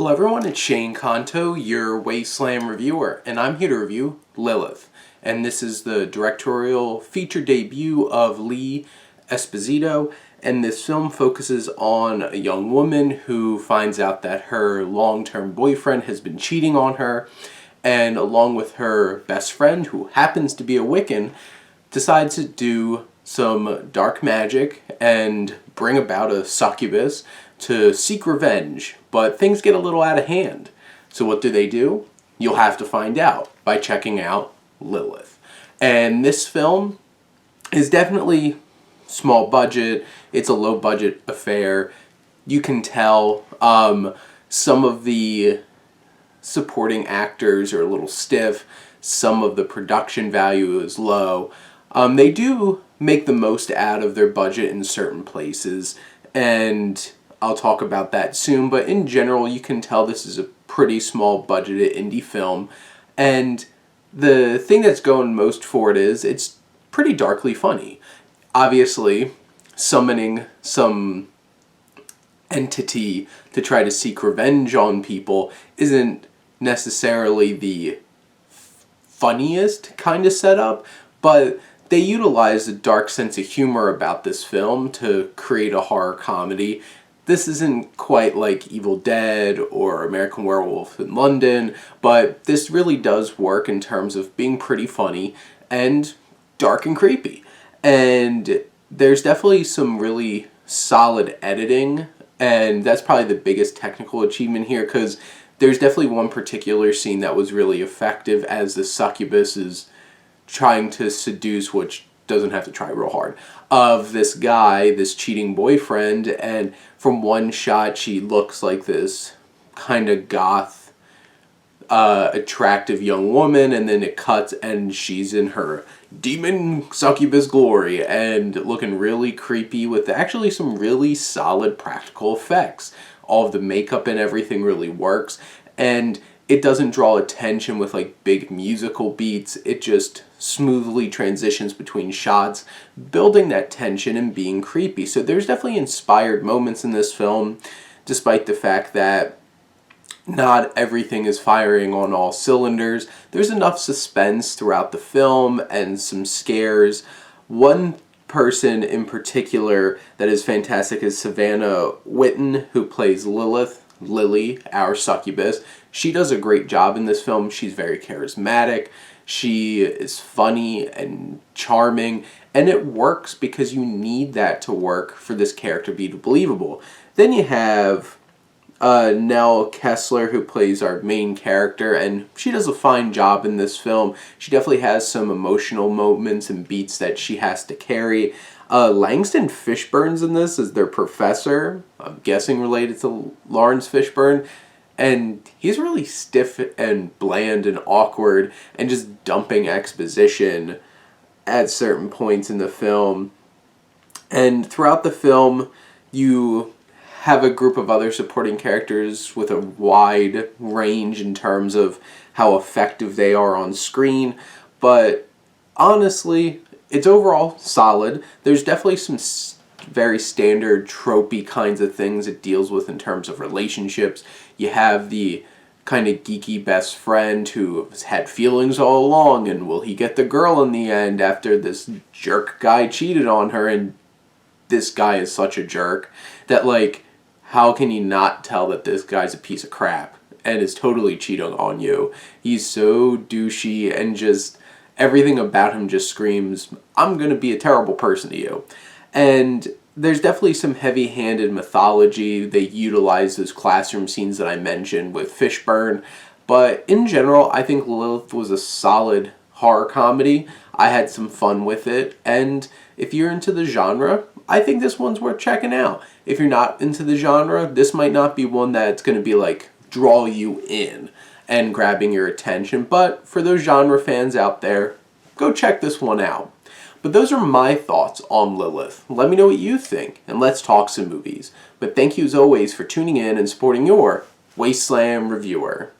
Hello everyone, it's Shane Kanto, your Wasteland reviewer, and I'm here to review Lillith. And this is the directorial feature debut of Lee Esposito, and this film focuses on a young woman who finds out that her long-term boyfriend has been cheating on her, and along with her best friend, who happens to be a Wiccan, decides to do some dark magic and bring about a succubus to seek revenge, but things get a little out of hand. So what do? You'll have to find out by checking out Lillith. And this film is definitely small budget. It's a low budget affair. You can tell some of the supporting actors are a little stiff. Some of the production value is low. They do make the most out of their budget in certain places, and I'll talk about that soon, but in general you can tell this is a pretty small budgeted indie film, and the thing that's going most for it is it's pretty darkly funny. Obviously, summoning some entity to try to seek revenge on people isn't necessarily the funniest kind of setup, but they utilize a dark sense of humor about this film to create a horror comedy. This isn't quite like Evil Dead or American Werewolf in London, but this really does work in terms of being pretty funny and dark and creepy. And there's definitely some really solid editing, and that's probably the biggest technical achievement here, because there's definitely one particular scene that was really effective as the succubus is trying to seduce, which doesn't have to try real hard, of this guy, this cheating boyfriend, and from one shot she looks like this kind of goth, attractive young woman, and then it cuts and she's in her demon succubus glory and looking really creepy with actually some really solid practical effects. All of the makeup and everything really works, and it doesn't draw attention with like big musical beats. It just smoothly transitions between shots, building that tension and being creepy. So there's definitely inspired moments in this film, despite the fact that not everything is firing on all cylinders. There's enough suspense throughout the film and some scares. One person in particular that is fantastic is Savannah Witten, who plays Lillith, Lily, our succubus. She does a great job in this film. She's very charismatic. She is funny and charming, and it works because you need that to work for this character to be believable. Then you have Nell Kessler, who plays our main character, and she does a fine job in this film. She definitely has some emotional moments and beats that she has to carry. Langston Fishburne's in this as their professor, I'm guessing related to Lawrence Fishburne, and he's really stiff and bland and awkward and just dumping exposition at certain points in the film. And throughout the film, you have a group of other supporting characters with a wide range in terms of how effective they are on screen, but honestly, it's overall solid. There's definitely some very standard tropey kinds of things it deals with in terms of relationships. You have the kind of geeky best friend who has had feelings all along, and will he get the girl in the end after this jerk guy cheated on her? And this guy is such a jerk that, like, how can you not tell that this guy's a piece of crap and is totally cheating on you? He's so douchey, and just everything about him just screams, I'm going to be a terrible person to you. And there's definitely some heavy-handed mythology. They utilize those classroom scenes that I mentioned with Fishburne. But in general, I think Lilith was a solid horror comedy. I had some fun with it. And if you're into the genre, I think this one's worth checking out. If you're not into the genre, this might not be one that's going to be like draw you in and grabbing your attention. But for those genre fans out there, go check this one out. But those are my thoughts on Lillith. Let me know what you think, and let's talk some movies. But thank you as always for tuning in and supporting your Wasteland reviewer.